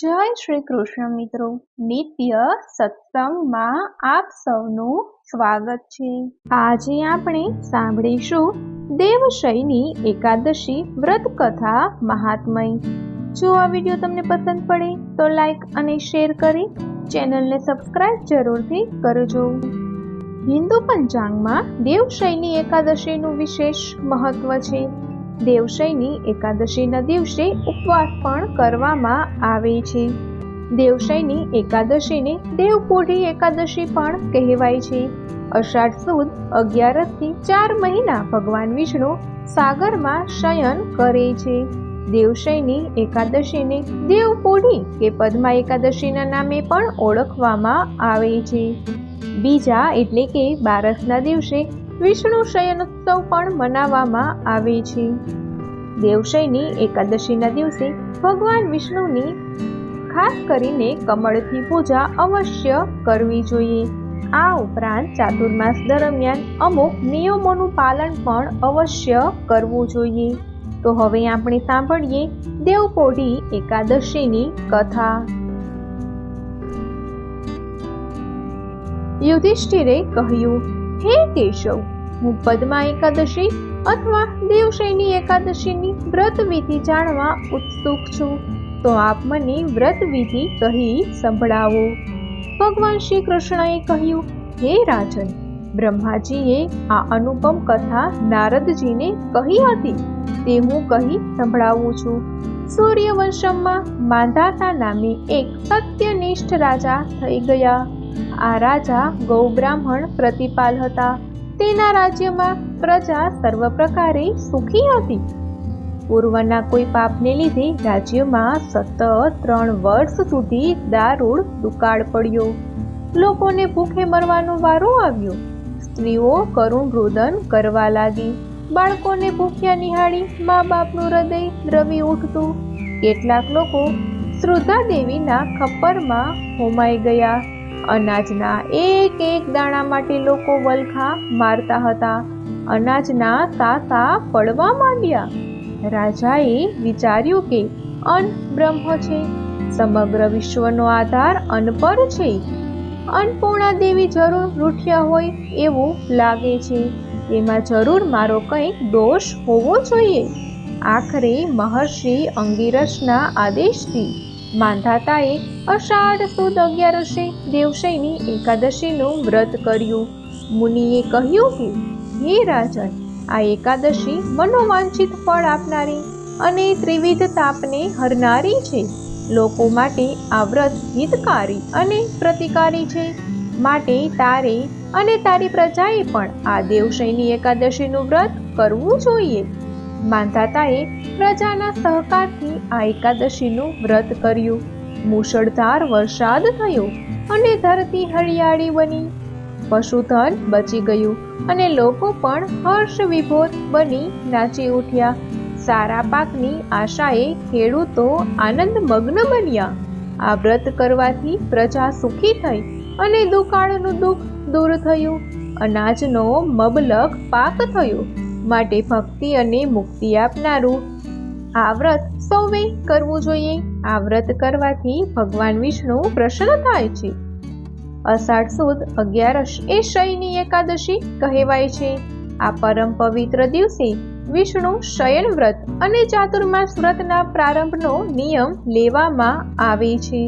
જય શ્રી કૃષ્ણ મિત્રો, નિત્ય સત્સંગમાં આપ સૌનું સ્વાગત છે। આજે આપણે સાંભળીશું દેવશયની એકાદશી વ્રત કથા મહાત્મય। જો આ વિડીયો તમને પસંદ પડે તો લાઈક અને શેર કરી ચેનલને સબસ્ક્રાઇબ જરૂરથી કરજો। હિન્દુ પંચાંગમાં દેવશયની એકાદશીનું વિશેષ મહત્વ છે। દેવશયની એકાદશીના દિવસે ઉપવાસ પણ કરવામાં આવે છે। દેવશયની એકાદશીને દેવપોઢી એકાદશી પણ કહેવાય છે। અષાઢ સુદ 11 થી 4 મહિના ભગવાન વિષ્ણુ સાગરમાં શયન કરે છે। દેવશયની એકાદશીને દેવપોઢી કે પદ્મા એકાદશીના નામે પણ ઓળખવામાં આવે છે। બીજા એટલે કે બારસના દિવસે વિષ્ણુ શયનોત્સવ પણ મનાવવામાં આવે છે। દેવશયની એકાદશીના દિવસે ભગવાન વિષ્ણુની ખાસ કરીને કમળથી પૂજા અવશ્ય કરવી જોઈએ। આ ઉપરાંત ચાતુર્માસ દરમિયાન અમુક નિયમોનું પાલન પણ અવશ્ય કરવું જોઈએ। તો હવે આપણે સાંભળીએ દેવપોઢી એકાદશીની કથા। યુધિષ્ઠિરે કહ્યું, હે કેશવ, હું પદ્મા એકાદશી અથવા દેવશયની એકાદશીની વ્રત વિધિ જાણવા ઉત્સુક છું, તો આપ મને વ્રત વિધિ કહી સંભળાવો। ભગવાન શ્રી કૃષ્ણએ કહ્યું, હે રાજન, બ્રહ્માજીએ આ અનુપમ કથા નારદજીને કહી હતી, તે હું કહી સંભળાવું છું। સૂર્યવંશમાં માંધાતા નામે એક સત્યનિષ્ઠ રાજા થઈ ગયા। આ રાજા ગૌબ્રાહ્મણ પ્રતિપાલ હતા। તેના રાજ્યમાં પ્રજા સર્વ પ્રકારે સુખી હતી। પૂર્વના કોઈ પાપને લીધે રાજ્યમાં સતત 3 વર્ષ સુધી દારૂણ દુકાળ પડ્યો। લોકોને ભૂખે મરવાનો વારો આવ્યો। સ્ત્રીઓ કરુણ રુદન કરવા લાગી। બાળકોને ભૂખ્યા નિહાળી મા બાપનું હૃદય દ્રવી ઉઠતું। કેટલાક લોકો શ્રદ્ધા દેવીના ખપ્પરમાં હોમાઈ ગયા। અનાજના એક એક દાણા માટે લોકો વલખા મારતા હતા। અનાજના સાસા પડવા માંડ્યા। રાજાએ વિચાર્યું કે અન્ન બ્રહ્મ છે, સમગ્ર વિશ્વનો આધાર અન્ન પર છે। અન્નપૂર્ણા દેવી જરૂર રૂઠ્યા હોય એવું લાગે છે। તેમાં જરૂર મારો કંઈક દોષ હોવો જોઈએ। આખરે મહર્ષિ અંગિરસના આદેશથી માંધાતાએ અષાઢ સુદ 11 દેવશયની એકાદશીનું વ્રત કર્યું। મુનિએ કહ્યું કે, હે રાજન, આ એકાદશી મનોવાંછિત ફળ આપનારી અને ત્રિવિધ તાપને હરનારી છે। લોકો માટે આ વ્રત હિતકારી અને પ્રતિકારી છે। માટે તારે અને તારી પ્રજાએ પણ આ દેવશયની એકાદશીનું વ્રત કરવું જોઈએ। માંધાતાએ પ્રજાના સહકારથી આ એકાદશીનું વ્રત કર્યું। મુશળધાર વરસાદ થયો અને ધરતી હરિયાળી બની। પશુધન બચી ગયું અને લોકો પણ હર્ષ વિભોર બની નાચી ઉઠ્યા। સારા પાકની આશાએ ખેડૂતો આનંદ મગ્ન બન્યા। આ વ્રત કરવાથી પ્રજા સુખી થઈ અને દુકાળનું દુઃખ દૂર થયું। અનાજનો મબલખ પાક થયો। માટે ભક્તિ અને મુક્તિ આપનારું આ વ્રત સૌએ કરવું જોઈએ। આ વ્રત કરવાથી ભગવાન વિષ્ણુ પ્રસન્ન થાય છે। અષાઢ સુદ 11 એ શયની એકાદશી કહેવાય છે। આ પરમ પવિત્ર દિવસે વિષ્ણુ શયન વ્રત અને ચાતુર્માસ વ્રતના પ્રારંભનો નિયમ લેવામાં આવે છે।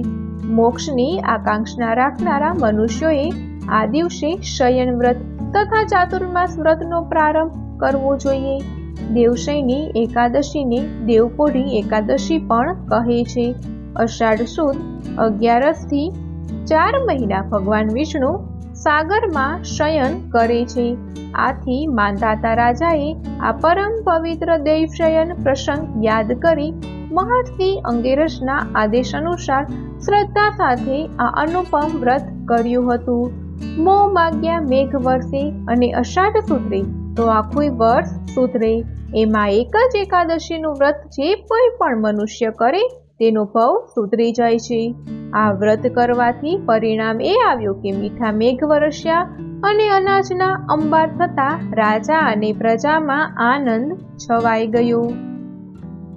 મોક્ષની આકાંક્ષા રાખનારા મનુષ્યોએ આ દિવસે શયન વ્રત તથા ચાતુર્માસ વ્રતનો પ્રારંભ કરવો જોઈએ। દેવશયની એકાદશીને દેવપોઢી એકાદશી પણ કહે છે। અષાઢ સુદ 11 થી 4 મહિના ભગવાન વિષ્ણુ સાગરમાં શયન કરે છે। આથી માંધાતા રાજાએ આ પરમ પવિત્ર દેવશયન પ્રસંગ યાદ કરી મહર્ષિ અંગિરસના આદેશ અનુસાર શ્રદ્ધા સાથે આ અનુપમ વ્રત કર્યું હતું। મો માગ્યા મેઘ વરસે અને અષાઢ સુધરે તો આખું વર્ષ સુધરે। એમાં એક જ એકાદશીનું વ્રત જે કોઈ પણ મનુષ્ય કરે તેનો ભવ સુધરી જાય છે। આ વ્રત કરવાથી પરિણામ એ આવ્યું કે મીઠા મેઘ વરસ્યા અને અનાજના અંબાર થતા રાજા અને પ્રજામાં આનંદ છવાઈ ગયો।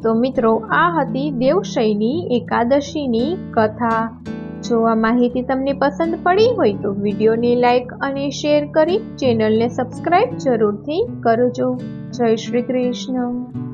તો મિત્રો, આ હતી દેવશયની એકાદશીની કથા. જો આ માહિતી તમને પસંદ પડી હોય તો વિડીયોને લાઈક અને શેર કરી ચેનલને સબસ્ક્રાઈબ જરૂરથી કરજો. જય શ્રી કૃષ્ણ.